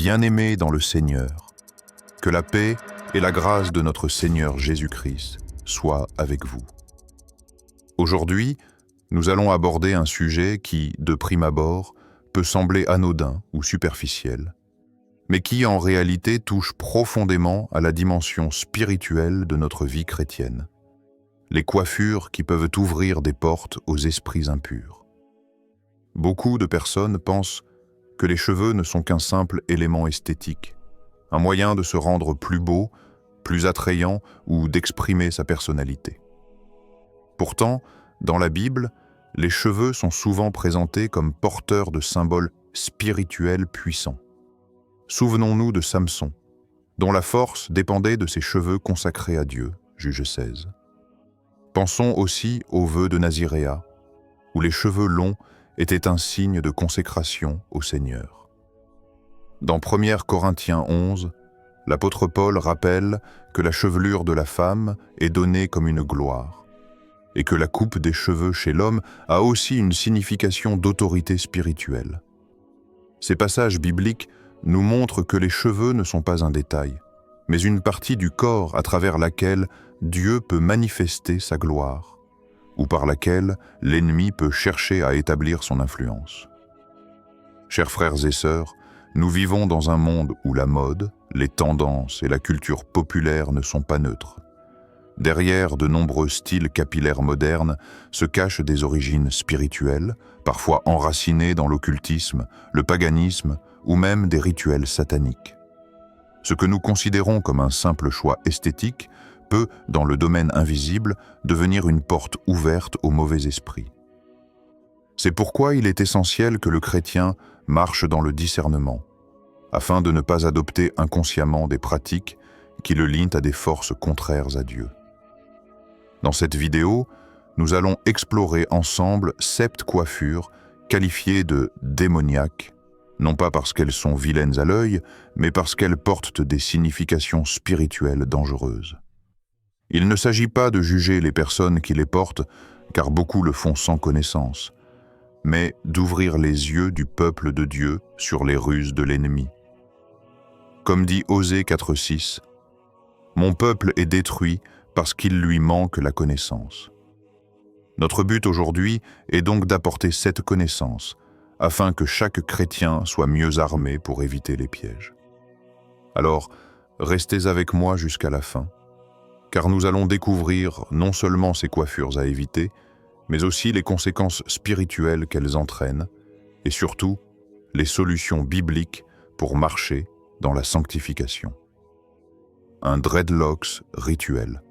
Bien-aimés dans le Seigneur, que la paix et la grâce de notre Seigneur Jésus-Christ soient avec vous. Aujourd'hui, nous allons aborder un sujet qui, de prime abord, peut sembler anodin ou superficiel, mais qui en réalité touche profondément à la dimension spirituelle de notre vie chrétienne. Les coiffures qui peuvent ouvrir des portes aux esprits impurs. Beaucoup de personnes pensent que les cheveux ne sont qu'un simple élément esthétique, un moyen de se rendre plus beau, plus attrayant ou d'exprimer sa personnalité. Pourtant, dans la Bible, les cheveux sont souvent présentés comme porteurs de symboles spirituels puissants. Souvenons-nous de Samson, dont la force dépendait de ses cheveux consacrés à Dieu, Juge 16. Pensons aussi aux vœux de Naziréa, où les cheveux longs étaient un signe de consécration au Seigneur. Dans 1 Corinthiens 11, l'apôtre Paul rappelle que la chevelure de la femme est donnée comme une gloire, et que la coupe des cheveux chez l'homme a aussi une signification d'autorité spirituelle. Ces passages bibliques nous montrent que les cheveux ne sont pas un détail, mais une partie du corps à travers laquelle Dieu peut manifester sa gloire, ou par laquelle l'ennemi peut chercher à établir son influence. Chers frères et sœurs, nous vivons dans un monde où la mode, les tendances et la culture populaire ne sont pas neutres. Derrière de nombreux styles capillaires modernes se cachent des origines spirituelles, parfois enracinées dans l'occultisme, le paganisme ou même des rituels sataniques. Ce que nous considérons comme un simple choix esthétique peut, dans le domaine invisible, devenir une porte ouverte aux mauvais esprits. C'est pourquoi il est essentiel que le chrétien marche dans le discernement, afin de ne pas adopter inconsciemment des pratiques qui le lient à des forces contraires à Dieu. Dans cette vidéo, nous allons explorer ensemble 7 coiffures qualifiées de démoniaques, non pas parce qu'elles sont vilaines à l'œil, mais parce qu'elles portent des significations spirituelles dangereuses. Il ne s'agit pas de juger les personnes qui les portent, car beaucoup le font sans connaissance, mais d'ouvrir les yeux du peuple de Dieu sur les ruses de l'ennemi. Comme dit Osée 4:6, « Mon peuple est détruit parce qu'il lui manque la connaissance. » Notre but aujourd'hui est donc d'apporter cette connaissance, afin que chaque chrétien soit mieux armé pour éviter les pièges. Alors, restez avec moi jusqu'à la fin, car nous allons découvrir non seulement ces coiffures à éviter, mais aussi les conséquences spirituelles qu'elles entraînent, et surtout, les solutions bibliques pour marcher dans la sanctification. Un dreadlocks rituel.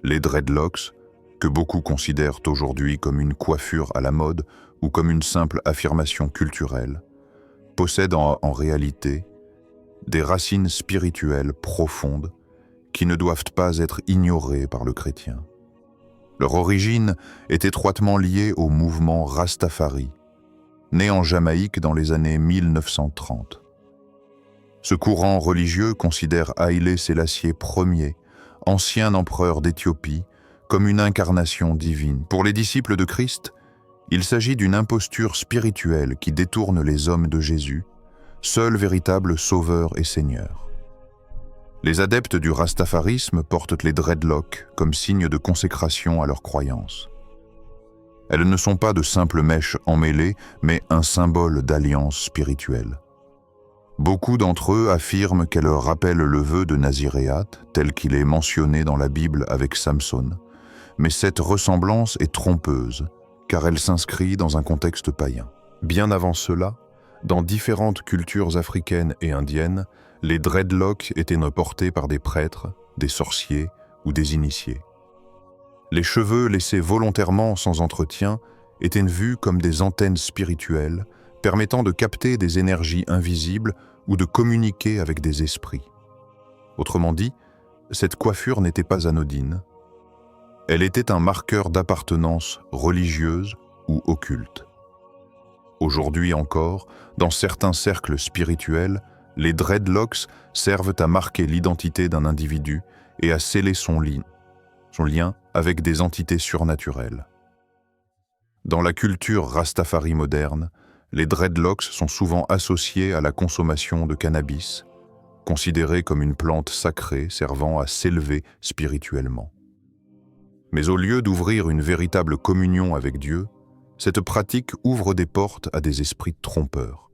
Les dreadlocks, que beaucoup considèrent aujourd'hui comme une coiffure à la mode ou comme une simple affirmation culturelle, possèdent en réalité des racines spirituelles profondes qui ne doivent pas être ignorées par le chrétien. Leur origine est étroitement liée au mouvement Rastafari, né en Jamaïque dans les années 1930. Ce courant religieux considère Haïlé Sélassié Ier, ancien empereur d'Éthiopie, comme une incarnation divine. Pour les disciples de Christ, il s'agit d'une imposture spirituelle qui détourne les hommes de Jésus, seul véritable sauveur et seigneur. Les adeptes du rastafarisme portent les dreadlocks comme signe de consécration à leurs croyances. Elles ne sont pas de simples mèches emmêlées, mais un symbole d'alliance spirituelle. Beaucoup d'entre eux affirment qu'elles rappellent le vœu de Naziréat, tel qu'il est mentionné dans la Bible avec Samson, mais cette ressemblance est trompeuse, car elle s'inscrit dans un contexte païen. Bien avant cela, dans différentes cultures africaines et indiennes, les dreadlocks étaient portés par des prêtres, des sorciers ou des initiés. Les cheveux laissés volontairement sans entretien étaient vus comme des antennes spirituelles permettant de capter des énergies invisibles ou de communiquer avec des esprits. Autrement dit, cette coiffure n'était pas anodine. Elle était un marqueur d'appartenance religieuse ou occulte. Aujourd'hui encore, dans certains cercles spirituels, les dreadlocks servent à marquer l'identité d'un individu et à sceller son lien avec des entités surnaturelles. Dans la culture Rastafari moderne, les dreadlocks sont souvent associés à la consommation de cannabis, considérée comme une plante sacrée servant à s'élever spirituellement. Mais au lieu d'ouvrir une véritable communion avec Dieu, cette pratique ouvre des portes à des esprits trompeurs.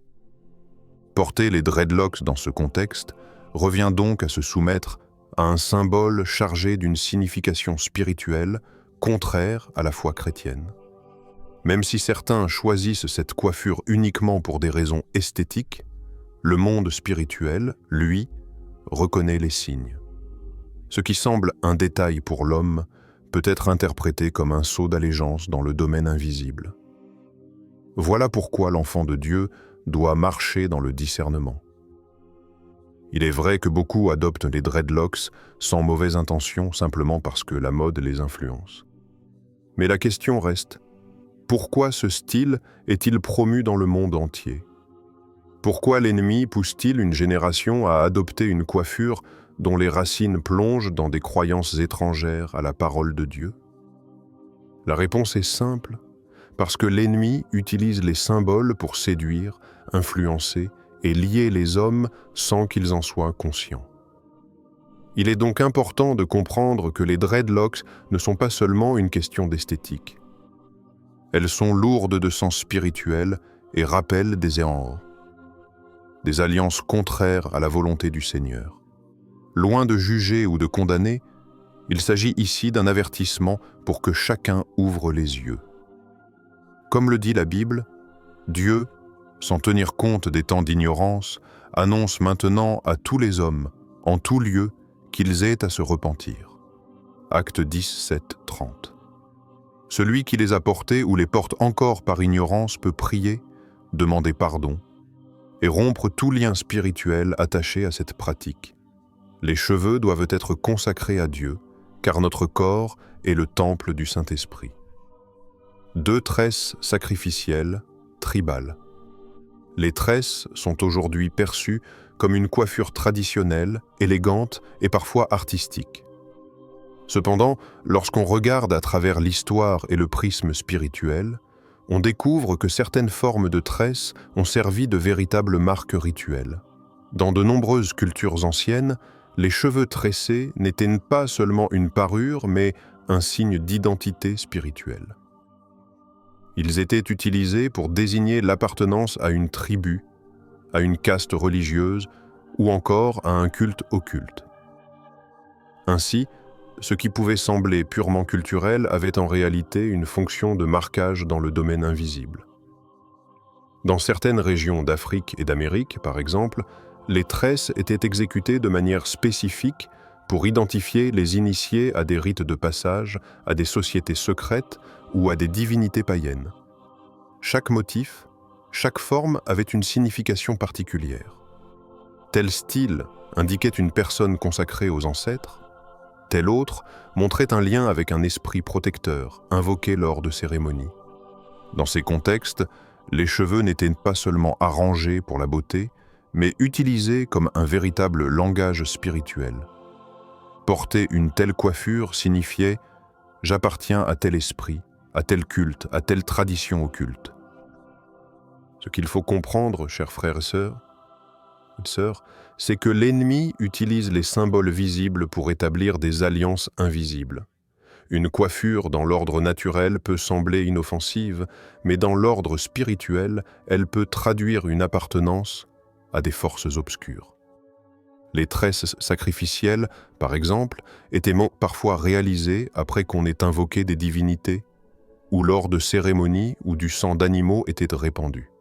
Porter les dreadlocks dans ce contexte revient donc à se soumettre à un symbole chargé d'une signification spirituelle contraire à la foi chrétienne. Même si certains choisissent cette coiffure uniquement pour des raisons esthétiques, le monde spirituel, lui, reconnaît les signes. Ce qui semble un détail pour l'homme peut être interprété comme un saut d'allégeance dans le domaine invisible. Voilà pourquoi l'enfant de Dieu doit marcher dans le discernement. Il est vrai que beaucoup adoptent les dreadlocks sans mauvaise intention simplement parce que la mode les influence. Mais la question reste, pourquoi ce style est-il promu dans le monde entier? Pourquoi l'ennemi pousse-t-il une génération à adopter une coiffure dont les racines plongent dans des croyances étrangères à la parole de Dieu? La réponse est simple, parce que l'ennemi utilise les symboles pour séduire, influencer et lier les hommes sans qu'ils en soient conscients. Il est donc important de comprendre que les dreadlocks ne sont pas seulement une question d'esthétique. Elles sont lourdes de sens spirituel et rappellent des erreurs, des alliances contraires à la volonté du Seigneur. Loin de juger ou de condamner, il s'agit ici d'un avertissement pour que chacun ouvre les yeux. Comme le dit la Bible, Dieu, sans tenir compte des temps d'ignorance, annonce maintenant à tous les hommes, en tout lieu, qu'ils aient à se repentir. Actes 10, 7, 30. Celui qui les a portés ou les porte encore par ignorance peut prier, demander pardon et rompre tout lien spirituel attaché à cette pratique. Les cheveux doivent être consacrés à Dieu, car notre corps est le temple du Saint-Esprit. 2 tresses sacrificielles, tribales. Les tresses sont aujourd'hui perçues comme une coiffure traditionnelle, élégante et parfois artistique. Cependant, lorsqu'on regarde à travers l'histoire et le prisme spirituel, on découvre que certaines formes de tresses ont servi de véritables marques rituelles. Dans de nombreuses cultures anciennes, les cheveux tressés n'étaient pas seulement une parure, mais un signe d'identité spirituelle. Ils étaient utilisés pour désigner l'appartenance à une tribu, à une caste religieuse ou encore à un culte occulte. Ainsi, ce qui pouvait sembler purement culturel avait en réalité une fonction de marquage dans le domaine invisible. Dans certaines régions d'Afrique et d'Amérique, par exemple, les tresses étaient exécutées de manière spécifique pour identifier les initiés à des rites de passage, à des sociétés secrètes ou à des divinités païennes. Chaque motif, chaque forme avait une signification particulière. Tel style indiquait une personne consacrée aux ancêtres, tel autre montrait un lien avec un esprit protecteur invoqué lors de cérémonies. Dans ces contextes, les cheveux n'étaient pas seulement arrangés pour la beauté, mais utilisés comme un véritable langage spirituel. Porter une telle coiffure signifiait « j'appartiens à tel esprit, à tel culte, à telle tradition occulte ». Ce qu'il faut comprendre, chers frères et sœurs, c'est que l'ennemi utilise les symboles visibles pour établir des alliances invisibles. Une coiffure dans l'ordre naturel peut sembler inoffensive, mais dans l'ordre spirituel, elle peut traduire une appartenance à des forces obscures. Les tresses sacrificielles, par exemple, étaient parfois réalisées après qu'on ait invoqué des divinités, ou lors de cérémonies où du sang d'animaux était répandu.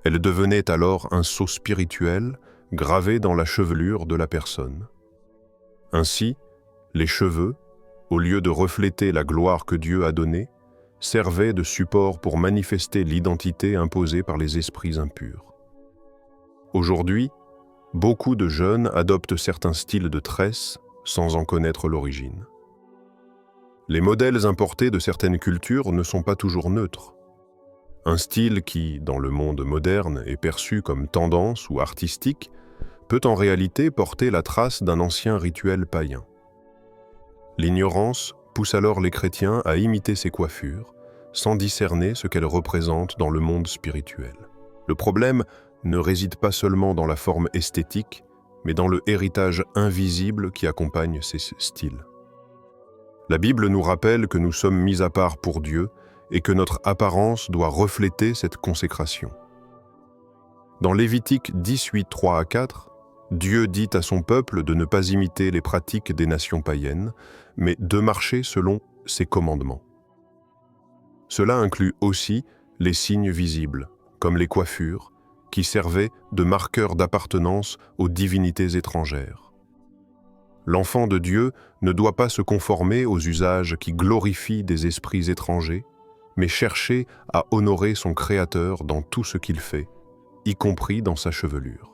Elles devenaient alors un sceau spirituel gravé dans la chevelure de la personne. Ainsi, les cheveux, au lieu de refléter la gloire que Dieu a donnée, servaient de support pour manifester l'identité imposée par les esprits impurs. Aujourd'hui, beaucoup de jeunes adoptent certains styles de tresses sans en connaître l'origine. Les modèles importés de certaines cultures ne sont pas toujours neutres. Un style qui, dans le monde moderne, est perçu comme tendance ou artistique, peut en réalité porter la trace d'un ancien rituel païen. L'ignorance pousse alors les chrétiens à imiter ces coiffures, sans discerner ce qu'elles représentent dans le monde spirituel. Le problème ne réside pas seulement dans la forme esthétique, mais dans le héritage invisible qui accompagne ces styles. La Bible nous rappelle que nous sommes mis à part pour Dieu et que notre apparence doit refléter cette consécration. Dans Lévitique 18, 3 à 4, Dieu dit à son peuple de ne pas imiter les pratiques des nations païennes, mais de marcher selon ses commandements. Cela inclut aussi les signes visibles, comme les coiffures, qui servaient de marqueurs d'appartenance aux divinités étrangères. L'enfant de Dieu ne doit pas se conformer aux usages qui glorifient des esprits étrangers, mais chercher à honorer son Créateur dans tout ce qu'il fait, y compris dans sa chevelure.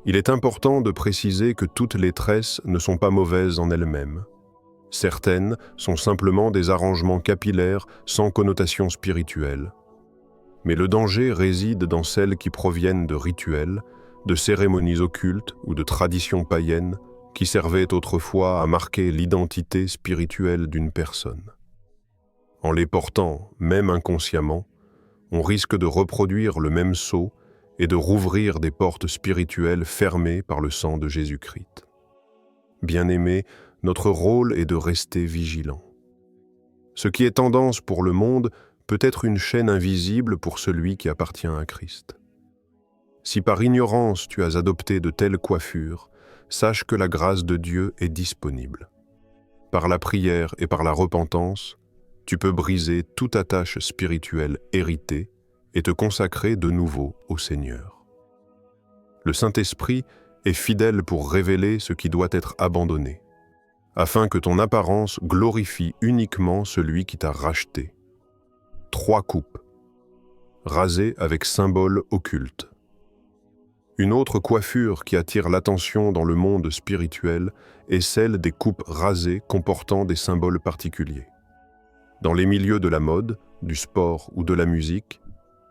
Il est important de préciser que toutes les tresses ne sont pas mauvaises en elles-mêmes. Certaines sont simplement des arrangements capillaires sans connotation spirituelle. Mais le danger réside dans celles qui proviennent de rituels, de cérémonies occultes ou de traditions païennes qui servaient autrefois à marquer l'identité spirituelle d'une personne. En les portant, même inconsciemment, on risque de reproduire le même sceau et de rouvrir des portes spirituelles fermées par le sang de Jésus-Christ. Bien-aimés, notre rôle est de rester vigilants. Ce qui est tendance pour le monde peut être une chaîne invisible pour celui qui appartient à Christ. Si par ignorance tu as adopté de telles coiffures, sache que la grâce de Dieu est disponible. Par la prière et par la repentance, tu peux briser toute attache spirituelle héritée et te consacrer de nouveau au Seigneur. Le Saint-Esprit est fidèle pour révéler ce qui doit être abandonné, afin que ton apparence glorifie uniquement celui qui t'a racheté. 3 coupes, rasées avec symboles occultes. Une autre coiffure qui attire l'attention dans le monde spirituel est celle des coupes rasées comportant des symboles particuliers. Dans les milieux de la mode, du sport ou de la musique,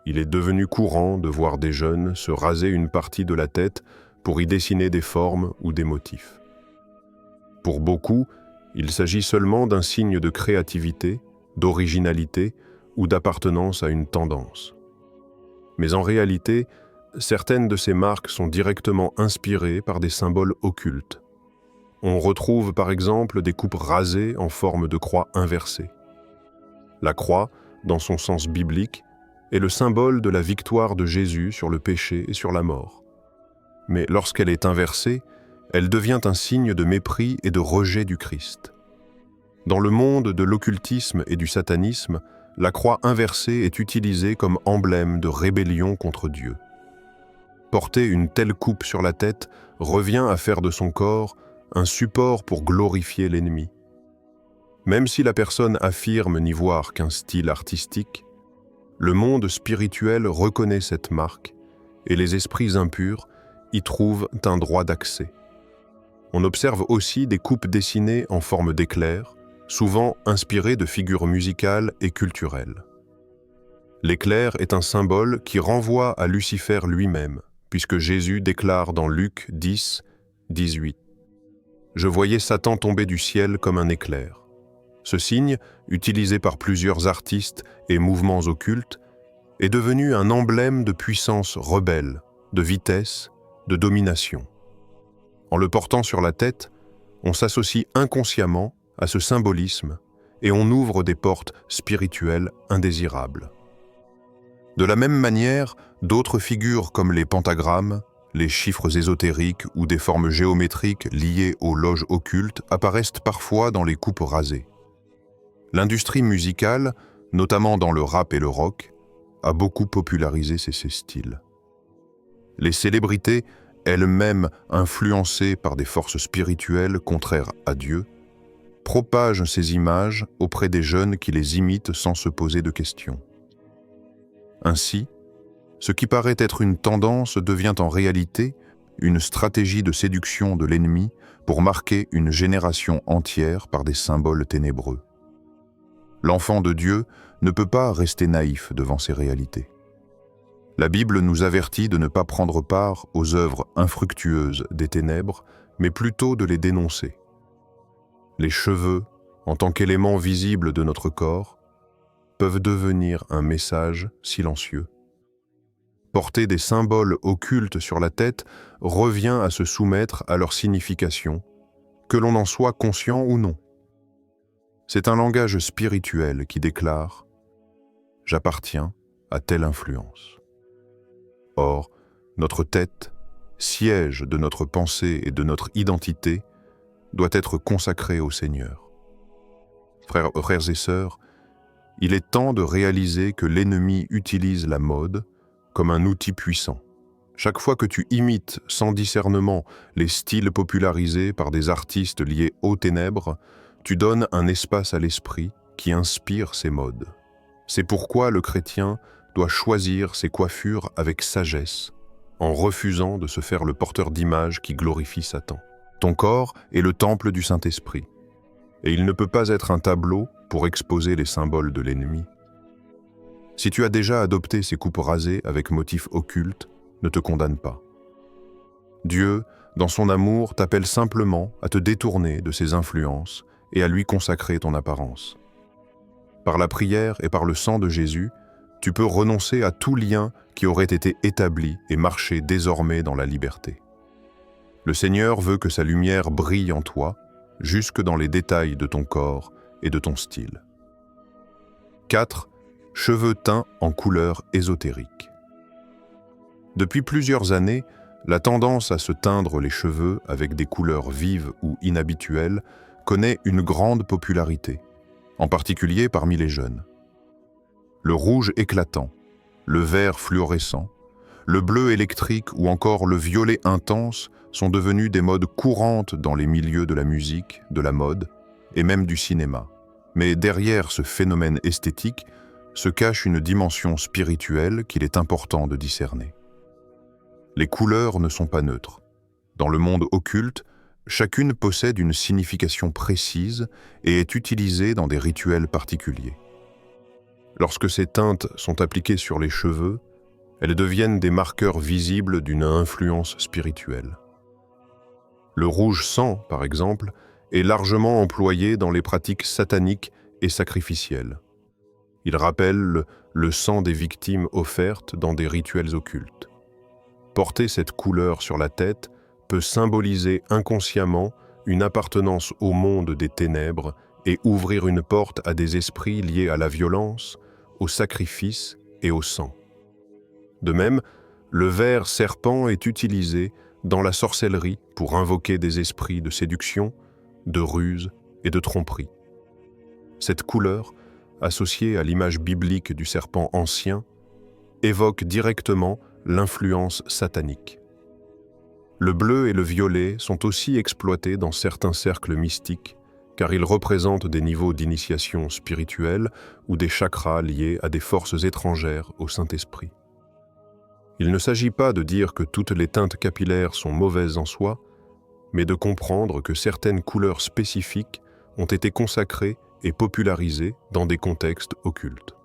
il est devenu courant de voir des jeunes se raser une partie de la tête pour y dessiner des formes ou des motifs. Pour beaucoup, il s'agit seulement d'un signe de créativité, d'originalité ou d'appartenance à une tendance. Mais en réalité, certaines de ces marques sont directement inspirées par des symboles occultes. On retrouve par exemple des coupes rasées en forme de croix inversée. La croix, dans son sens biblique, est le symbole de la victoire de Jésus sur le péché et sur la mort. Mais lorsqu'elle est inversée, elle devient un signe de mépris et de rejet du Christ. Dans le monde de l'occultisme et du satanisme, la croix inversée est utilisée comme emblème de rébellion contre Dieu. Porter une telle coupe sur la tête revient à faire de son corps un support pour glorifier l'ennemi. Même si la personne affirme n'y voir qu'un style artistique, le monde spirituel reconnaît cette marque et les esprits impurs y trouvent un droit d'accès. On observe aussi des coupes dessinées en forme d'éclairs, souvent inspirées de figures musicales et culturelles. L'éclair est un symbole qui renvoie à Lucifer lui-même, puisque Jésus déclare dans Luc 10, 18 « Je voyais Satan tomber du ciel comme un éclair ». Ce signe, utilisé par plusieurs artistes et mouvements occultes, est devenu un emblème de puissance rebelle, de vitesse, de domination. En le portant sur la tête, on s'associe inconsciemment à ce symbolisme et on ouvre des portes spirituelles indésirables. De la même manière, d'autres figures comme les pentagrammes, les chiffres ésotériques ou des formes géométriques liées aux loges occultes apparaissent parfois dans les coupes rasées. L'industrie musicale, notamment dans le rap et le rock, a beaucoup popularisé ces styles. Les célébrités, elles-mêmes influencées par des forces spirituelles contraires à Dieu, propagent ces images auprès des jeunes qui les imitent sans se poser de questions. Ainsi, ce qui paraît être une tendance devient en réalité une stratégie de séduction de l'ennemi pour marquer une génération entière par des symboles ténébreux. L'enfant de Dieu ne peut pas rester naïf devant ces réalités. La Bible nous avertit de ne pas prendre part aux œuvres infructueuses des ténèbres, mais plutôt de les dénoncer. Les cheveux, en tant qu'élément visible de notre corps, peuvent devenir un message silencieux. Porter des symboles occultes sur la tête revient à se soumettre à leur signification, que l'on en soit conscient ou non. C'est un langage spirituel qui déclare « J'appartiens à telle influence ». Or, notre tête, siège de notre pensée et de notre identité, doit être consacrée au Seigneur. Frères et sœurs, il est temps de réaliser que l'ennemi utilise la mode comme un outil puissant. Chaque fois que tu imites sans discernement les styles popularisés par des artistes liés aux ténèbres, tu donnes un espace à l'esprit qui inspire ces modes. C'est pourquoi le chrétien doit choisir ses coiffures avec sagesse, en refusant de se faire le porteur d'images qui glorifient Satan. Ton corps est le temple du Saint-Esprit, et il ne peut pas être un tableau pour exposer les symboles de l'ennemi. Si tu as déjà adopté ces coupes rasées avec motifs occultes, ne te condamne pas. Dieu, dans son amour, t'appelle simplement à te détourner de ses influences et à lui consacrer ton apparence. Par la prière et par le sang de Jésus, tu peux renoncer à tout lien qui aurait été établi et marcher désormais dans la liberté. Le Seigneur veut que sa lumière brille en toi, jusque dans les détails de ton corps et de ton style. 4. Cheveux teints en couleur ésotérique. Depuis plusieurs années, la tendance à se teindre les cheveux avec des couleurs vives ou inhabituelles connaît une grande popularité, en particulier parmi les jeunes. Le rouge éclatant, le vert fluorescent, le bleu électrique ou encore le violet intense sont devenus des modes courantes dans les milieux de la musique, de la mode et même du cinéma. Mais derrière ce phénomène esthétique se cache une dimension spirituelle qu'il est important de discerner. Les couleurs ne sont pas neutres. Dans le monde occulte, chacune possède une signification précise et est utilisée dans des rituels particuliers. Lorsque ces teintes sont appliquées sur les cheveux, elles deviennent des marqueurs visibles d'une influence spirituelle. Le rouge sang, par exemple, est largement employé dans les pratiques sataniques et sacrificielles. Il rappelle le sang des victimes offertes dans des rituels occultes. Porter cette couleur sur la tête peut symboliser inconsciemment une appartenance au monde des ténèbres et ouvrir une porte à des esprits liés à la violence, au sacrifice et au sang. De même, le ver serpent est utilisé dans la sorcellerie pour invoquer des esprits de séduction, de ruse et de tromperie. Cette couleur, associée à l'image biblique du serpent ancien, évoque directement l'influence satanique. Le bleu et le violet sont aussi exploités dans certains cercles mystiques, car ils représentent des niveaux d'initiation spirituelle ou des chakras liés à des forces étrangères au Saint-Esprit. Il ne s'agit pas de dire que toutes les teintes capillaires sont mauvaises en soi, mais de comprendre que certaines couleurs spécifiques ont été consacrées et popularisées dans des contextes occultes.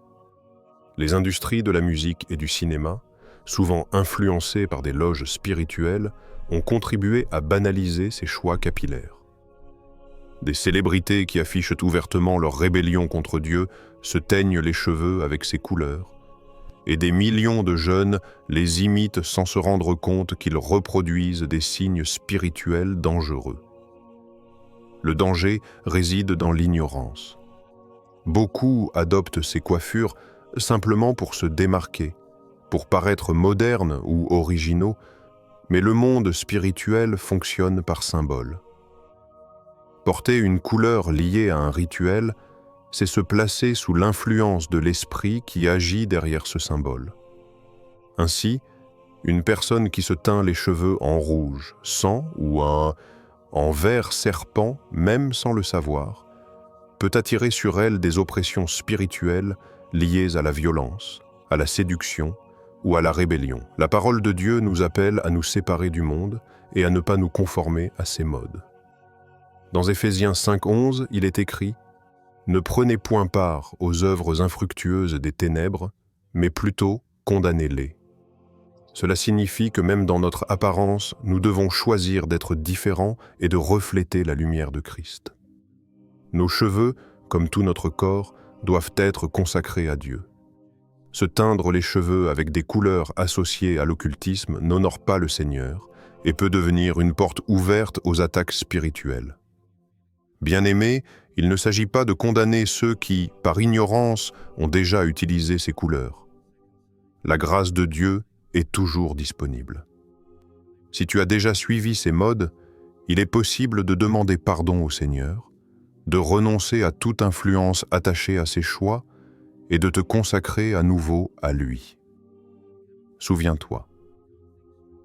Les industries de la musique et du cinéma, souvent influencées par des loges spirituelles, ont contribué à banaliser ces choix capillaires. Des célébrités qui affichent ouvertement leur rébellion contre Dieu se teignent les cheveux avec ces couleurs, et des millions de jeunes les imitent sans se rendre compte qu'ils reproduisent des signes spirituels dangereux. Le danger réside dans l'ignorance. Beaucoup adoptent ces coiffures simplement pour se démarquer, pour paraître modernes ou originaux, mais le monde spirituel fonctionne par symbole. Porter une couleur liée à un rituel, c'est se placer sous l'influence de l'esprit qui agit derrière ce symbole. Ainsi, une personne qui se teint les cheveux en rouge, sang ou en vert serpent, même sans le savoir, peut attirer sur elle des oppressions spirituelles liées à la violence, à la séduction ou à la rébellion. La parole de Dieu nous appelle à nous séparer du monde et à ne pas nous conformer à ses modes. Dans Éphésiens 5:11, il est écrit « Ne prenez point part aux œuvres infructueuses des ténèbres, mais plutôt condamnez-les. » Cela signifie que même dans notre apparence, nous devons choisir d'être différents et de refléter la lumière de Christ. Nos cheveux, comme tout notre corps, doivent être consacrés à Dieu. Se teindre les cheveux avec des couleurs associées à l'occultisme n'honore pas le Seigneur et peut devenir une porte ouverte aux attaques spirituelles. Bien-aimés, il ne s'agit pas de condamner ceux qui, par ignorance, ont déjà utilisé ces couleurs. La grâce de Dieu est toujours disponible. Si tu as déjà suivi ces modes, il est possible de demander pardon au Seigneur, de renoncer à toute influence attachée à ses choix et de te consacrer à nouveau à lui. Souviens-toi,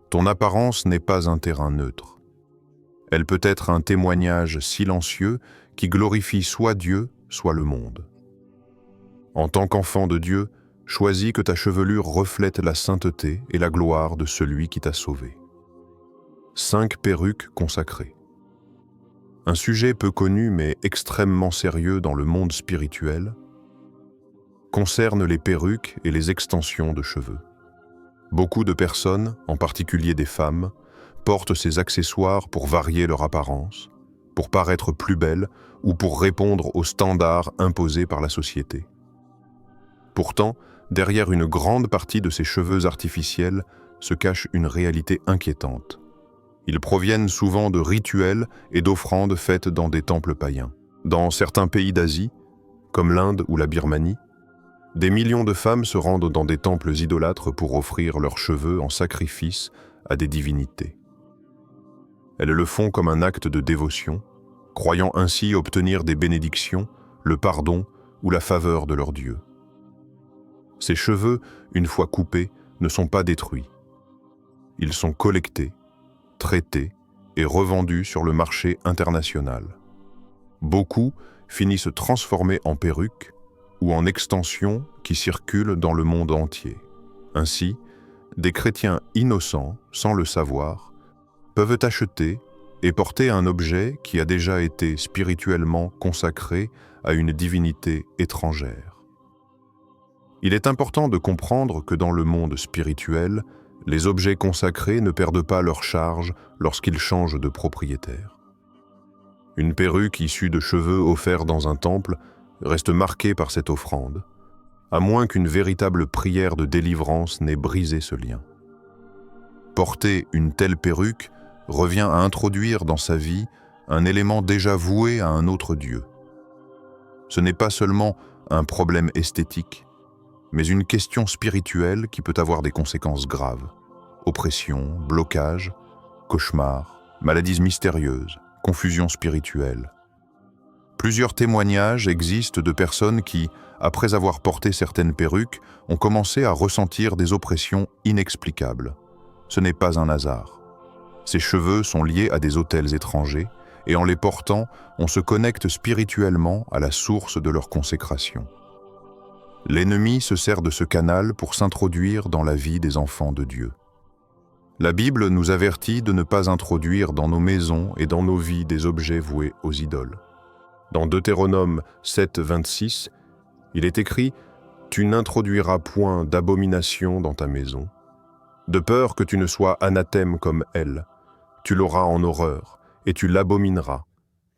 ton apparence n'est pas un terrain neutre. Elle peut être un témoignage silencieux qui glorifie soit Dieu, soit le monde. En tant qu'enfant de Dieu, choisis que ta chevelure reflète la sainteté et la gloire de celui qui t'a sauvé. 5 perruques consacrées. Un sujet peu connu mais extrêmement sérieux dans le monde spirituel concerne les perruques et les extensions de cheveux. Beaucoup de personnes, en particulier des femmes, portent ces accessoires pour varier leur apparence, pour paraître plus belles ou pour répondre aux standards imposés par la société. Pourtant, derrière une grande partie de ces cheveux artificiels se cache une réalité inquiétante. Ils proviennent souvent de rituels et d'offrandes faites dans des temples païens. Dans certains pays d'Asie, comme l'Inde ou la Birmanie, des millions de femmes se rendent dans des temples idolâtres pour offrir leurs cheveux en sacrifice à des divinités. Elles le font comme un acte de dévotion, croyant ainsi obtenir des bénédictions, le pardon ou la faveur de leur Dieu. Ces cheveux, une fois coupés, ne sont pas détruits. Ils sont collectés, traités et revendus sur le marché international. Beaucoup finissent transformés en perruques ou en extensions qui circulent dans le monde entier. Ainsi, des chrétiens innocents, sans le savoir, peuvent acheter et porter un objet qui a déjà été spirituellement consacré à une divinité étrangère. Il est important de comprendre que dans le monde spirituel, les objets consacrés ne perdent pas leur charge lorsqu'ils changent de propriétaire. Une perruque issue de cheveux offerts dans un temple reste marquée par cette offrande, à moins qu'une véritable prière de délivrance n'ait brisé ce lien. Porter une telle perruque revient à introduire dans sa vie un élément déjà voué à un autre Dieu. Ce n'est pas seulement un problème esthétique, mais une question spirituelle qui peut avoir des conséquences graves. Oppression, blocage, cauchemars, maladies mystérieuses, confusion spirituelle. Plusieurs témoignages existent de personnes qui, après avoir porté certaines perruques, ont commencé à ressentir des oppressions inexplicables. Ce n'est pas un hasard. Ces cheveux sont liés à des autels étrangers, et en les portant, on se connecte spirituellement à la source de leur consécration. L'ennemi se sert de ce canal pour s'introduire dans la vie des enfants de Dieu. La Bible nous avertit de ne pas introduire dans nos maisons et dans nos vies des objets voués aux idoles. Dans Deutéronome 7, 26, il est écrit « Tu n'introduiras point d'abomination dans ta maison, de peur que tu ne sois anathème comme elle. Tu l'auras en horreur, et tu l'abomineras,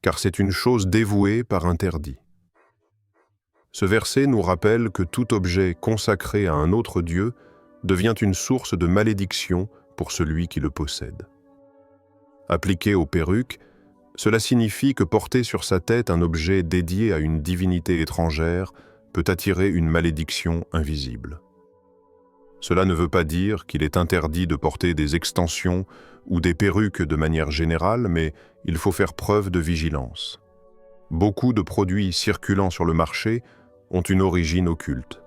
car c'est une chose dévouée par interdit. » Ce verset nous rappelle que tout objet consacré à un autre Dieu devient une source de malédiction pour celui qui le possède. Appliqué aux perruques, cela signifie que porter sur sa tête un objet dédié à une divinité étrangère peut attirer une malédiction invisible. Cela ne veut pas dire qu'il est interdit de porter des extensions ou des perruques de manière générale, mais il faut faire preuve de vigilance. Beaucoup de produits circulant sur le marché ont une origine occulte.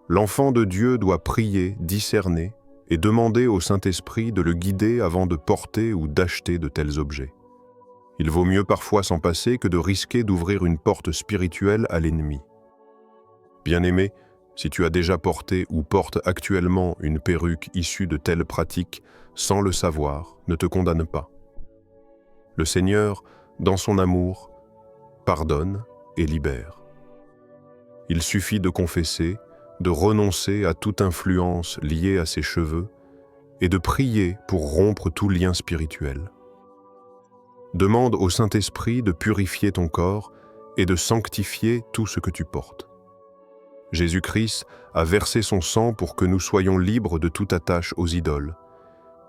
L'enfant de Dieu doit prier, discerner et demander au Saint-Esprit de le guider avant de porter ou d'acheter de tels objets. Il vaut mieux parfois s'en passer que de risquer d'ouvrir une porte spirituelle à l'ennemi. Bien-aimé, si tu as déjà porté ou portes actuellement une perruque issue de telles pratiques sans le savoir, ne te condamne pas. Le Seigneur, dans son amour, pardonne et libère. Il suffit de confesser, de renoncer à toute influence liée à ses cheveux et de prier pour rompre tout lien spirituel. Demande au Saint-Esprit de purifier ton corps et de sanctifier tout ce que tu portes. Jésus-Christ a versé son sang pour que nous soyons libres de toute attache aux idoles,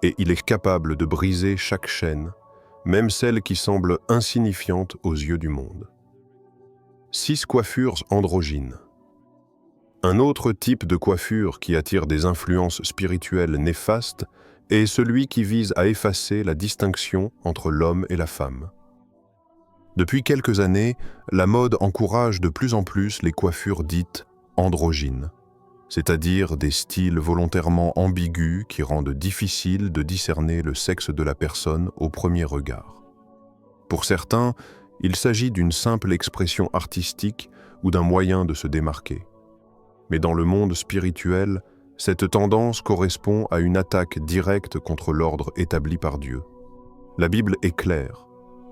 et il est capable de briser chaque chaîne, même celle qui semble insignifiante aux yeux du monde. 6 coiffures androgynes. Un autre type de coiffure qui attire des influences spirituelles néfastes est celui qui vise à effacer la distinction entre l'homme et la femme. Depuis quelques années, la mode encourage de plus en plus les coiffures dites androgynes, c'est-à-dire des styles volontairement ambigus qui rendent difficile de discerner le sexe de la personne au premier regard. Pour certains, il s'agit d'une simple expression artistique ou d'un moyen de se démarquer. Mais dans le monde spirituel, cette tendance correspond à une attaque directe contre l'ordre établi par Dieu. La Bible est claire.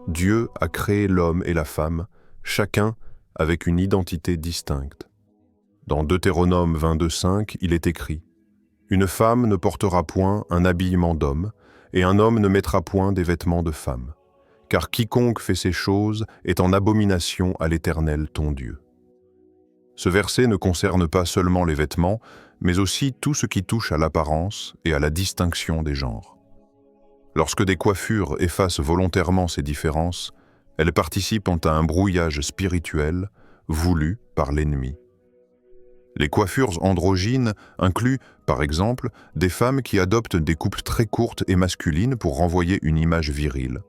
Dieu a créé l'homme et la femme, chacun avec une identité distincte. Dans Deutéronome 22:5, il est écrit « Une femme ne portera point un habillement d'homme, et un homme ne mettra point des vêtements de femme. Car quiconque fait ces choses est en abomination à l'Éternel ton Dieu. » Ce verset ne concerne pas seulement les vêtements, mais aussi tout ce qui touche à l'apparence et à la distinction des genres. Lorsque des coiffures effacent volontairement ces différences, elles participent à un brouillage spirituel voulu par l'ennemi. Les coiffures androgynes incluent, par exemple, des femmes qui adoptent des coupes très courtes et masculines pour renvoyer une image virile,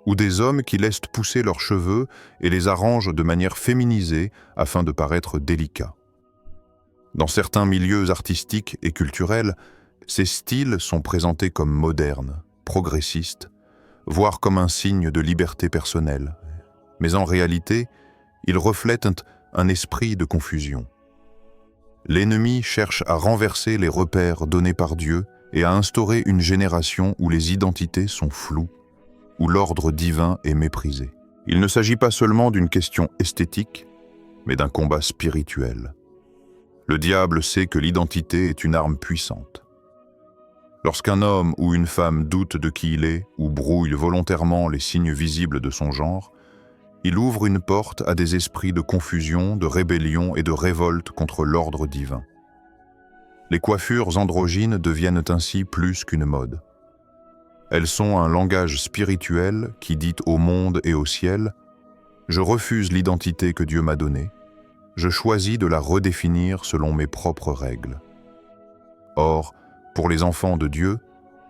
ou des hommes qui laissent pousser leurs cheveux et les arrangent de manière féminisée afin de paraître délicats. Dans certains milieux artistiques et culturels, ces styles sont présentés comme modernes, progressistes, voire comme un signe de liberté personnelle. Mais en réalité, ils reflètent un esprit de confusion. L'ennemi cherche à renverser les repères donnés par Dieu et à instaurer une génération où les identités sont floues, où l'ordre divin est méprisé. Il ne s'agit pas seulement d'une question esthétique, mais d'un combat spirituel. Le diable sait que l'identité est une arme puissante. Lorsqu'un homme ou une femme doute de qui il est ou brouille volontairement les signes visibles de son genre, il ouvre une porte à des esprits de confusion, de rébellion et de révolte contre l'ordre divin. Les coiffures androgynes deviennent ainsi plus qu'une mode. Elles sont un langage spirituel qui dit au monde et au ciel « Je refuse l'identité que Dieu m'a donnée, je choisis de la redéfinir selon mes propres règles. » Or, pour les enfants de Dieu,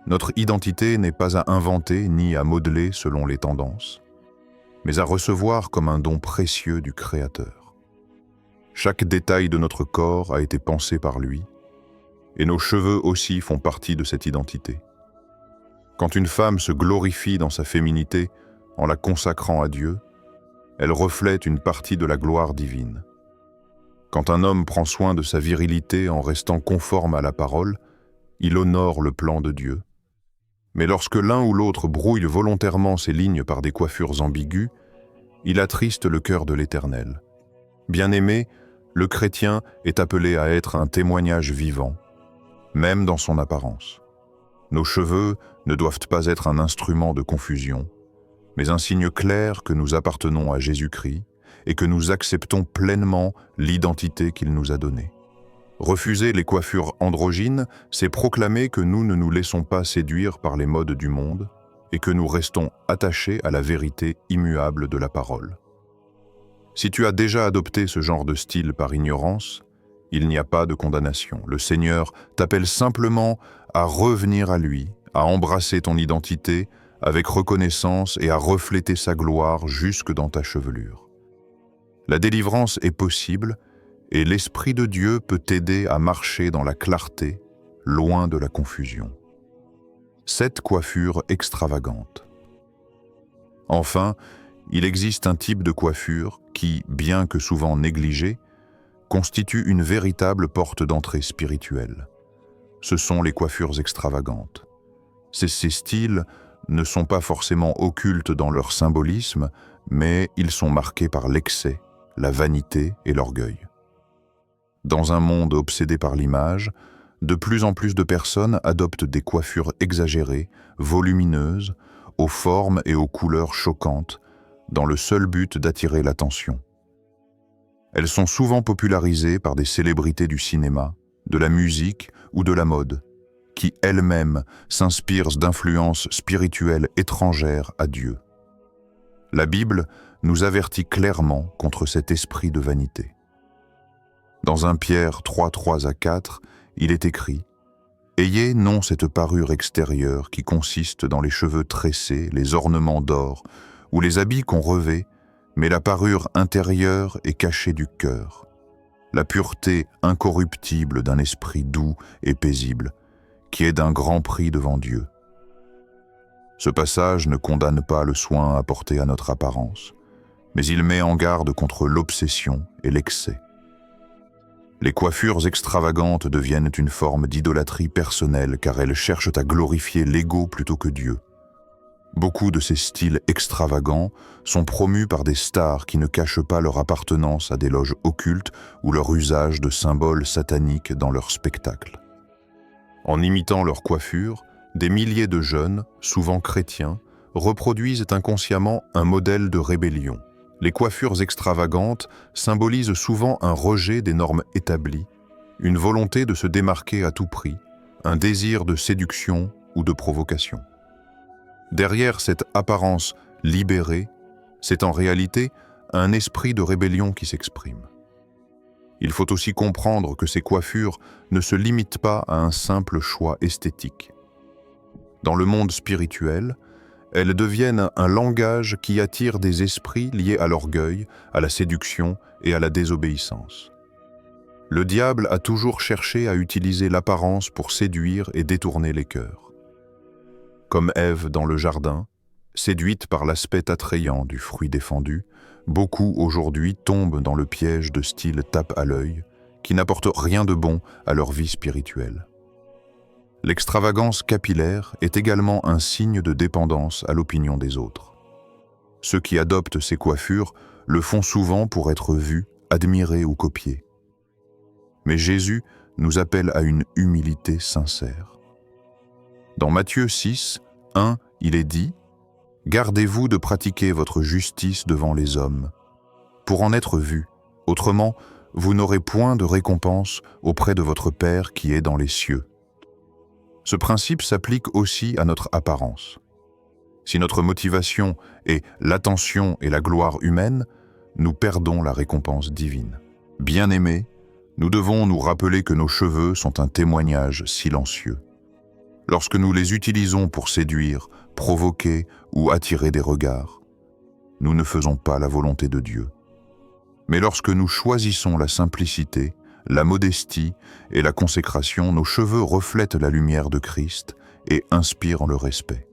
notre identité n'est pas à inventer ni à modeler selon les tendances, mais à recevoir comme un don précieux du Créateur. Chaque détail de notre corps a été pensé par lui, et nos cheveux aussi font partie de cette identité. Quand une femme se glorifie dans sa féminité en la consacrant à Dieu, elle reflète une partie de la gloire divine. Quand un homme prend soin de sa virilité en restant conforme à la parole, il honore le plan de Dieu. Mais lorsque l'un ou l'autre brouille volontairement ses lignes par des coiffures ambiguës, il attriste le cœur de l'Éternel. Bien-aimé, le chrétien est appelé à être un témoignage vivant, même dans son apparence. Nos cheveux ne doivent pas être un instrument de confusion, mais un signe clair que nous appartenons à Jésus-Christ et que nous acceptons pleinement l'identité qu'il nous a donnée. Refuser les coiffures androgynes, c'est proclamer que nous ne nous laissons pas séduire par les modes du monde et que nous restons attachés à la vérité immuable de la parole. Si tu as déjà adopté ce genre de style par ignorance, il n'y a pas de condamnation. Le Seigneur t'appelle simplement à revenir à lui, à embrasser ton identité avec reconnaissance et à refléter sa gloire jusque dans ta chevelure. La délivrance est possible et l'Esprit de Dieu peut t'aider à marcher dans la clarté, loin de la confusion. 7 coiffures extravagantes. Enfin, il existe un type de coiffure qui, bien que souvent négligé, constitue une véritable porte d'entrée spirituelle. Ce sont les coiffures extravagantes. Ces styles ne sont pas forcément occultes dans leur symbolisme, mais ils sont marqués par l'excès, la vanité et l'orgueil. Dans un monde obsédé par l'image, de plus en plus de personnes adoptent des coiffures exagérées, volumineuses, aux formes et aux couleurs choquantes, dans le seul but d'attirer l'attention. Elles sont souvent popularisées par des célébrités du cinéma, de la musique ou de la mode, qui elles-mêmes s'inspirent d'influences spirituelles étrangères à Dieu. La Bible nous avertit clairement contre cet esprit de vanité. Dans 1 Pierre 3, 3 à 4, il est écrit « Ayez non cette parure extérieure qui consiste dans les cheveux tressés, les ornements d'or, ou les habits qu'on revêt, mais la parure intérieure est cachée du cœur, la pureté incorruptible d'un esprit doux et paisible, qui est d'un grand prix devant Dieu. » Ce passage ne condamne pas le soin apporté à notre apparence, mais il met en garde contre l'obsession et l'excès. Les coiffures extravagantes deviennent une forme d'idolâtrie personnelle car elles cherchent à glorifier l'ego plutôt que Dieu. Beaucoup de ces styles extravagants sont promus par des stars qui ne cachent pas leur appartenance à des loges occultes ou leur usage de symboles sataniques dans leurs spectacles. En imitant leur coiffure, des milliers de jeunes, souvent chrétiens, reproduisent inconsciemment un modèle de rébellion. Les coiffures extravagantes symbolisent souvent un rejet des normes établies, une volonté de se démarquer à tout prix, un désir de séduction ou de provocation. Derrière cette apparence libérée, c'est en réalité un esprit de rébellion qui s'exprime. Il faut aussi comprendre que ces coiffures ne se limitent pas à un simple choix esthétique. Dans le monde spirituel, elles deviennent un langage qui attire des esprits liés à l'orgueil, à la séduction et à la désobéissance. Le diable a toujours cherché à utiliser l'apparence pour séduire et détourner les cœurs. Comme Ève dans le jardin, séduite par l'aspect attrayant du fruit défendu, beaucoup aujourd'hui tombent dans le piège de style tape à l'œil, qui n'apporte rien de bon à leur vie spirituelle. L'extravagance capillaire est également un signe de dépendance à l'opinion des autres. Ceux qui adoptent ces coiffures le font souvent pour être vus, admirés ou copiés. Mais Jésus nous appelle à une humilité sincère. Dans Matthieu 6, 1, il est dit « Gardez-vous de pratiquer votre justice devant les hommes, pour en être vus, autrement vous n'aurez point de récompense auprès de votre Père qui est dans les cieux. » Ce principe s'applique aussi à notre apparence. Si notre motivation est l'attention et la gloire humaine, nous perdons la récompense divine. Bien-aimés, nous devons nous rappeler que nos cheveux sont un témoignage silencieux. Lorsque nous les utilisons pour séduire, provoquer ou attirer des regards, nous ne faisons pas la volonté de Dieu. Mais lorsque nous choisissons la simplicité, la modestie et la consécration, nos cheveux reflètent la lumière de Christ et inspirent le respect.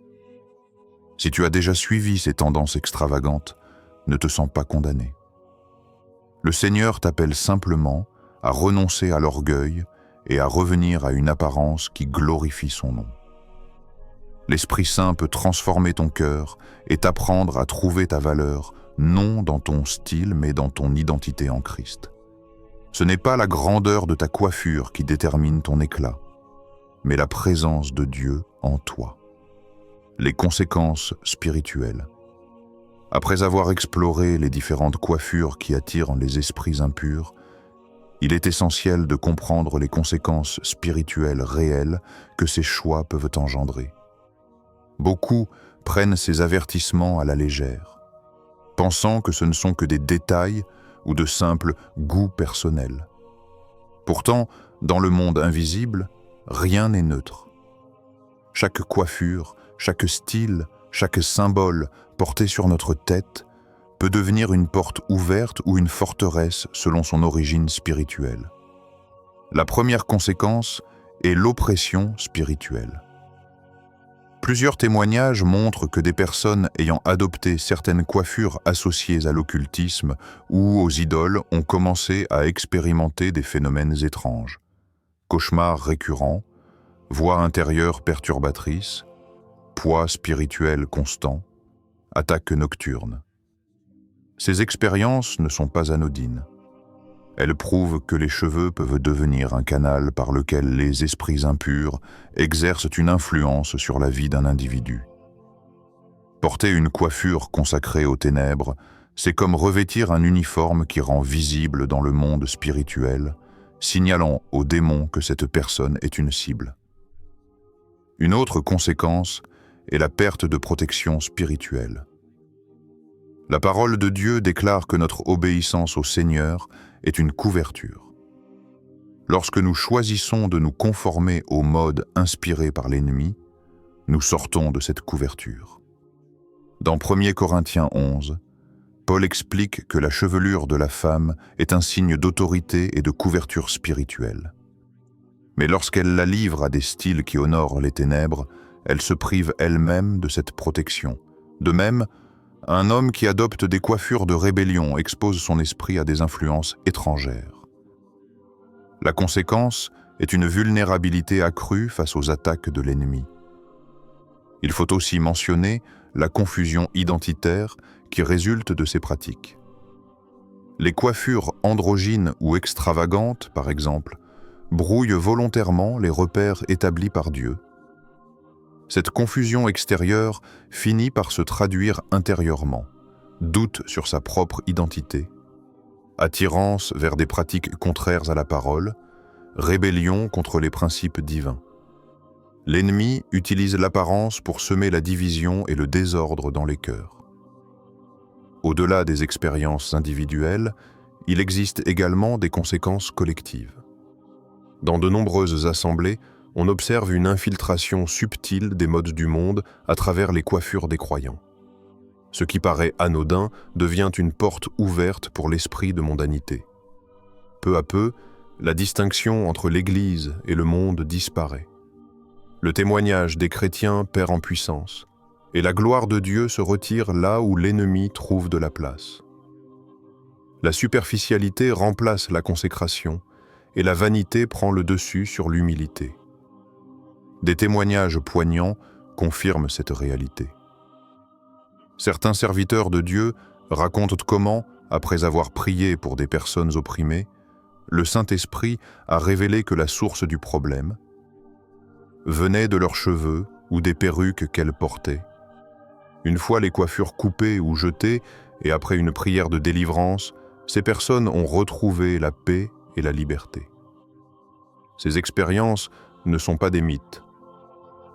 Si tu as déjà suivi ces tendances extravagantes, ne te sens pas condamné. Le Seigneur t'appelle simplement à renoncer à l'orgueil et à revenir à une apparence qui glorifie son nom. L'Esprit Saint peut transformer ton cœur et t'apprendre à trouver ta valeur, non dans ton style, mais dans ton identité en Christ. Ce n'est pas la grandeur de ta coiffure qui détermine ton éclat, mais la présence de Dieu en toi. Les conséquences spirituelles. Après avoir exploré les différentes coiffures qui attirent les esprits impurs, il est essentiel de comprendre les conséquences spirituelles réelles que ces choix peuvent engendrer. Beaucoup prennent ces avertissements à la légère, pensant que ce ne sont que des détails ou de simples goûts personnels. Pourtant, dans le monde invisible, rien n'est neutre. Chaque coiffure, chaque style, chaque symbole porté sur notre tête peut devenir une porte ouverte ou une forteresse selon son origine spirituelle. La première conséquence est l'oppression spirituelle. Plusieurs témoignages montrent que des personnes ayant adopté certaines coiffures associées à l'occultisme ou aux idoles ont commencé à expérimenter des phénomènes étranges. Cauchemars récurrents, voix intérieure perturbatrice, poids spirituel constant, attaques nocturnes. Ces expériences ne sont pas anodines. Elles prouvent que les cheveux peuvent devenir un canal par lequel les esprits impurs exercent une influence sur la vie d'un individu. Porter une coiffure consacrée aux ténèbres, C'est comme revêtir un uniforme qui rend visible dans le monde spirituel, signalant aux démons que cette personne est une cible. Une autre conséquence est la perte de protection spirituelle. La parole de Dieu déclare que notre obéissance au Seigneur est une couverture. Lorsque nous choisissons de nous conformer au mode inspiré par l'ennemi, nous sortons de cette couverture. Dans 1 Corinthiens 11, Paul explique que la chevelure de la femme est un signe d'autorité et de couverture spirituelle. Mais lorsqu'elle la livre à des styles qui honorent les ténèbres, elle se prive elle-même de cette protection. De même, un homme qui adopte des coiffures de rébellion expose son esprit à des influences étrangères. La conséquence est une vulnérabilité accrue face aux attaques de l'ennemi. Il faut aussi mentionner la confusion identitaire qui résulte de ces pratiques. Les coiffures androgynes ou extravagantes, par exemple, brouillent volontairement les repères établis par Dieu. Cette confusion extérieure finit par se traduire intérieurement, doute sur sa propre identité, attirance vers des pratiques contraires à la parole, rébellion contre les principes divins. L'ennemi utilise l'apparence pour semer la division et le désordre dans les cœurs. Au-delà des expériences individuelles, il existe également des conséquences collectives. Dans de nombreuses assemblées, on observe une infiltration subtile des modes du monde à travers les coiffures des croyants. Ce qui paraît anodin devient une porte ouverte pour l'esprit de mondanité. Peu à peu, la distinction entre l'Église et le monde disparaît. Le témoignage des chrétiens perd en puissance, et la gloire de Dieu se retire là où l'ennemi trouve de la place. La superficialité remplace la consécration, et la vanité prend le dessus sur l'humilité. Des témoignages poignants confirment cette réalité. Certains serviteurs de Dieu racontent comment, après avoir prié pour des personnes opprimées, le Saint-Esprit a révélé que la source du problème venait de leurs cheveux ou des perruques qu'elles portaient. Une fois les coiffures coupées ou jetées, et après une prière de délivrance, ces personnes ont retrouvé la paix et la liberté. Ces expériences ne sont pas des mythes.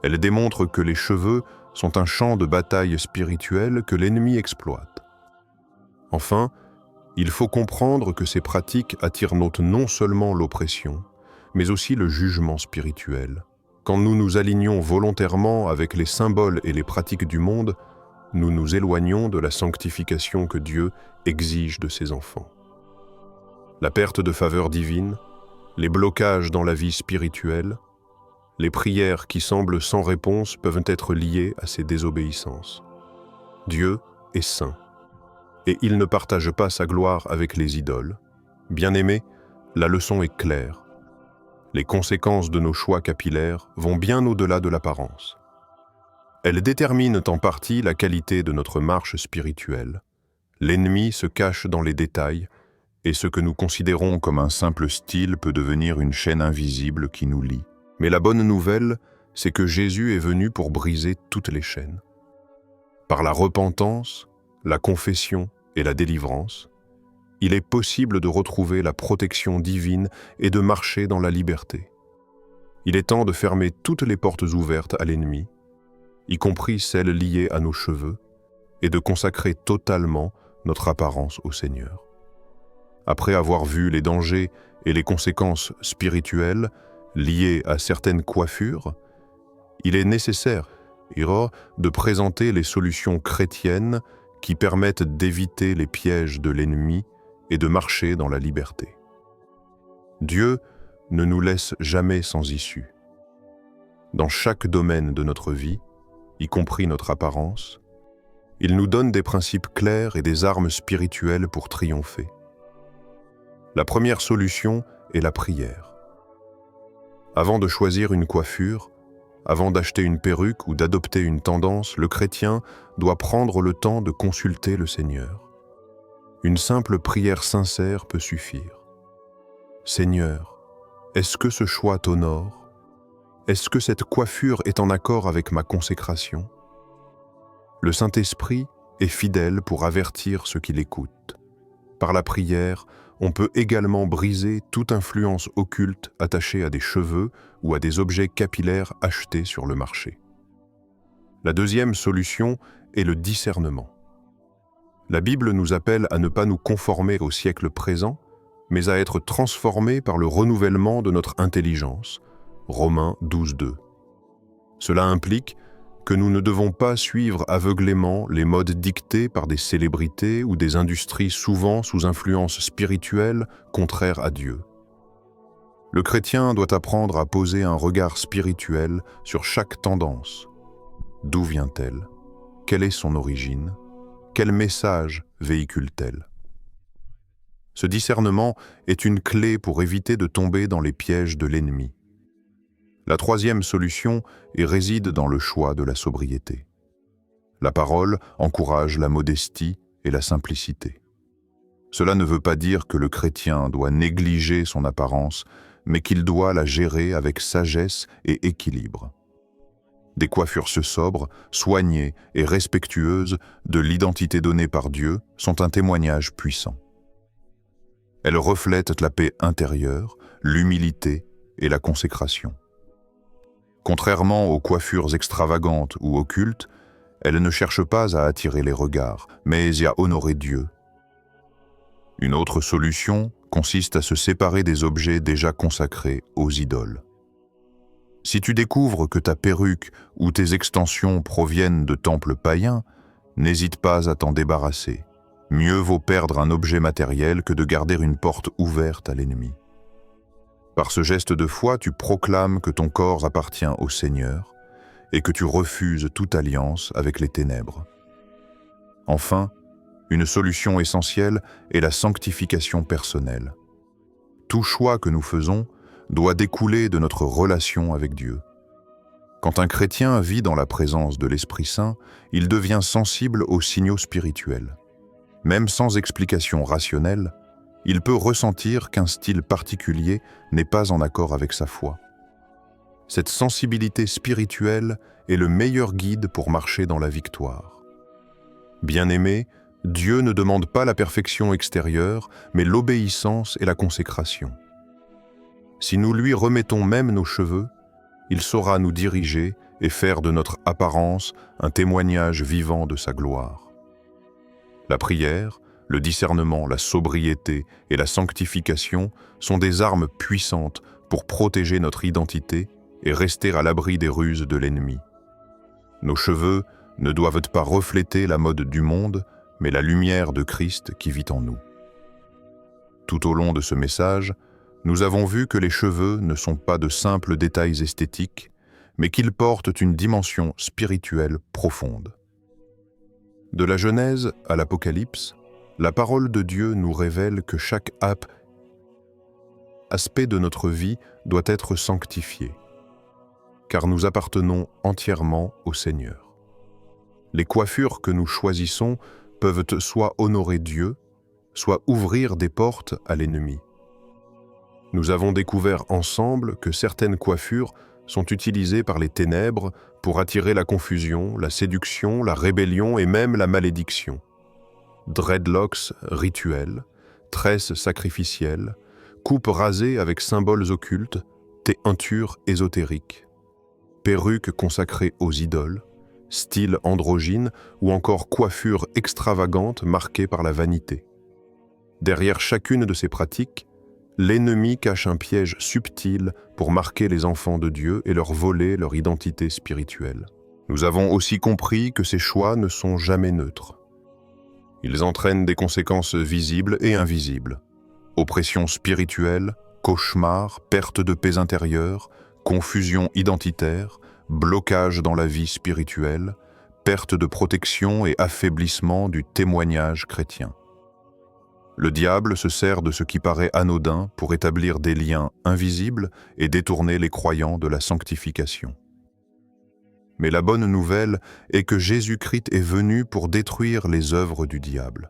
Elles démontrent que les cheveux sont un champ de bataille spirituelle que l'ennemi exploite. Enfin, il faut comprendre que ces pratiques attirent non seulement l'oppression, mais aussi le jugement spirituel. Quand nous nous alignons volontairement avec les symboles et les pratiques du monde, nous nous éloignons de la sanctification que Dieu exige de ses enfants. La perte de faveur divine, les blocages dans la vie spirituelle, les prières qui semblent sans réponse peuvent être liées à ces désobéissances. Dieu est saint, et il ne partage pas sa gloire avec les idoles. Bien-aimés, la leçon est claire. Les conséquences de nos choix capillaires vont bien au-delà de l'apparence. Elles déterminent en partie la qualité de notre marche spirituelle. L'ennemi se cache dans les détails, et ce que nous considérons comme un simple style peut devenir une chaîne invisible qui nous lie. Mais la bonne nouvelle, c'est que Jésus est venu pour briser toutes les chaînes. Par la repentance, la confession et la délivrance, il est possible de retrouver la protection divine et de marcher dans la liberté. Il est temps de fermer toutes les portes ouvertes à l'ennemi, y compris celles liées à nos cheveux, et de consacrer totalement notre apparence au Seigneur. Après avoir vu les dangers et les conséquences spirituelles liées à certaines coiffures, il est nécessaire de présenter les solutions chrétiennes qui permettent d'éviter les pièges de l'ennemi et de marcher dans la liberté. Dieu ne nous laisse jamais sans issue. Dans chaque domaine de notre vie, y compris notre apparence, il nous donne des principes clairs et des armes spirituelles pour triompher. La première solution est la prière. Avant de choisir une coiffure, avant d'acheter une perruque ou d'adopter une tendance, le chrétien doit prendre le temps de consulter le Seigneur. Une simple prière sincère peut suffire. Seigneur, est-ce que ce choix t'honore? Est-ce que cette coiffure est en accord avec ma consécration? Le Saint-Esprit et fidèle pour avertir ceux qui l'écoutent. Par la prière, on peut également briser toute influence occulte attachée à des cheveux ou à des objets capillaires achetés sur le marché. La deuxième solution est le discernement. La Bible nous appelle à ne pas nous conformer au siècle présent, mais à être transformés par le renouvellement de notre intelligence. Romains 12:2. Cela implique que nous ne devons pas suivre aveuglément les modes dictés par des célébrités ou des industries souvent sous influence spirituelle contraire à Dieu. Le chrétien doit apprendre à poser un regard spirituel sur chaque tendance. D'où vient-elle? Quelle est son origine? Quel message véhicule-t-elle? Ce discernement est une clé pour éviter de tomber dans les pièges de l'ennemi. La troisième solution réside dans le choix de la sobriété. La parole encourage la modestie et la simplicité. Cela ne veut pas dire que le chrétien doit négliger son apparence, mais qu'il doit la gérer avec sagesse et équilibre. Des coiffures sobres, soignées et respectueuses de l'identité donnée par Dieu sont un témoignage puissant. Elles reflètent la paix intérieure, l'humilité et la consécration. Contrairement aux coiffures extravagantes ou occultes, elles ne cherchent pas à attirer les regards, mais à honorer Dieu. Une autre solution consiste à se séparer des objets déjà consacrés aux idoles. Si tu découvres que ta perruque ou tes extensions proviennent de temples païens, n'hésite pas à t'en débarrasser. Mieux vaut perdre un objet matériel que de garder une porte ouverte à l'ennemi. Par ce geste de foi, tu proclames que ton corps appartient au Seigneur et que tu refuses toute alliance avec les ténèbres. Enfin, une solution essentielle est la sanctification personnelle. Tout choix que nous faisons doit découler de notre relation avec Dieu. Quand un chrétien vit dans la présence de l'Esprit Saint, il devient sensible aux signaux spirituels. Même sans explication rationnelle, il peut ressentir qu'un style particulier n'est pas en accord avec sa foi. Cette sensibilité spirituelle est le meilleur guide pour marcher dans la victoire. Bien-aimé, Dieu ne demande pas la perfection extérieure, mais l'obéissance et la consécration. Si nous lui remettons même nos cheveux, il saura nous diriger et faire de notre apparence un témoignage vivant de sa gloire. La prière, le discernement, la sobriété et la sanctification sont des armes puissantes pour protéger notre identité et rester à l'abri des ruses de l'ennemi. Nos cheveux ne doivent pas refléter la mode du monde, mais la lumière de Christ qui vit en nous. Tout au long de ce message, nous avons vu que les cheveux ne sont pas de simples détails esthétiques, mais qu'ils portent une dimension spirituelle profonde. De la Genèse à l'Apocalypse, la parole de Dieu nous révèle que chaque aspect de notre vie doit être sanctifié, car nous appartenons entièrement au Seigneur. Les coiffures que nous choisissons peuvent soit honorer Dieu, soit ouvrir des portes à l'ennemi. Nous avons découvert ensemble que certaines coiffures sont utilisées par les ténèbres pour attirer la confusion, la séduction, la rébellion et même la malédiction. Dreadlocks rituels, tresses sacrificielles, coupes rasées avec symboles occultes, teintures ésotériques, perruques consacrées aux idoles, styles androgynes ou encore coiffures extravagantes marquées par la vanité. Derrière chacune de ces pratiques, l'ennemi cache un piège subtil pour marquer les enfants de Dieu et leur voler leur identité spirituelle. Nous avons aussi compris que ces choix ne sont jamais neutres. Ils entraînent des conséquences visibles et invisibles. Oppression spirituelle, cauchemars, perte de paix intérieure, confusion identitaire, blocage dans la vie spirituelle, perte de protection et affaiblissement du témoignage chrétien. Le diable se sert de ce qui paraît anodin pour établir des liens invisibles et détourner les croyants de la sanctification. Mais la bonne nouvelle est que Jésus-Christ est venu pour détruire les œuvres du diable.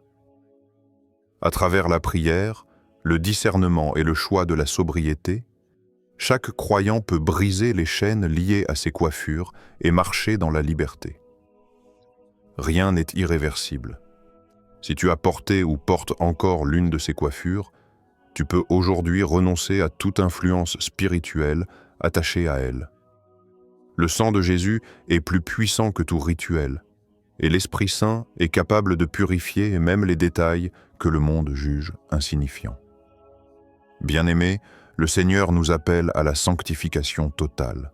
À travers la prière, le discernement et le choix de la sobriété, chaque croyant peut briser les chaînes liées à ses coiffures et marcher dans la liberté. rien n'est irréversible. Si tu as porté ou portes encore l'une de ces coiffures, tu peux aujourd'hui renoncer à toute influence spirituelle attachée à elle. Le sang de Jésus est plus puissant que tout rituel, et l'Esprit Saint est capable de purifier même les détails que le monde juge insignifiants. Bien-aimés, le Seigneur nous appelle à la sanctification totale.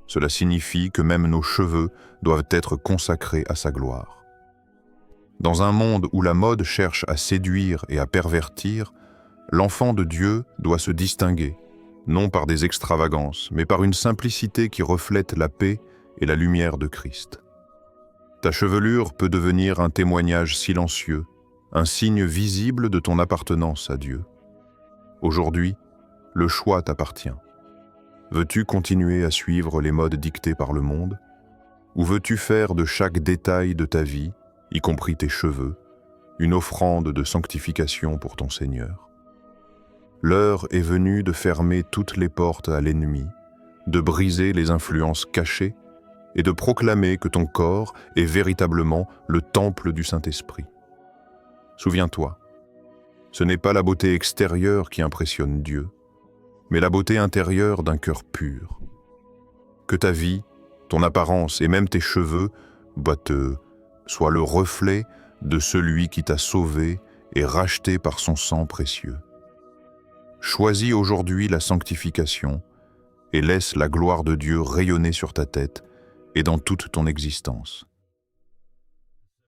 Cela signifie que même nos cheveux doivent être consacrés à sa gloire. Dans un monde où la mode cherche à séduire et à pervertir, l'enfant de Dieu doit se distinguer, non par des extravagances, mais par une simplicité qui reflète la paix et la lumière de Christ. Ta chevelure peut devenir un témoignage silencieux, un signe visible de ton appartenance à Dieu. Aujourd'hui, le choix t'appartient. Veux-tu continuer à suivre les modes dictés par le monde, ou veux-tu faire de chaque détail de ta vie, y compris tes cheveux, une offrande de sanctification pour ton Seigneur? L'heure est venue de fermer toutes les portes à l'ennemi, de briser les influences cachées et de proclamer que ton corps est véritablement le temple du Saint-Esprit. Souviens-toi, ce n'est pas la beauté extérieure qui impressionne Dieu, mais la beauté intérieure d'un cœur pur. Que ta vie, ton apparence et même tes cheveux boiteux soient le reflet de celui qui t'a sauvé et racheté par son sang précieux. Choisis aujourd'hui la sanctification et laisse la gloire de Dieu rayonner sur ta tête et dans toute ton existence.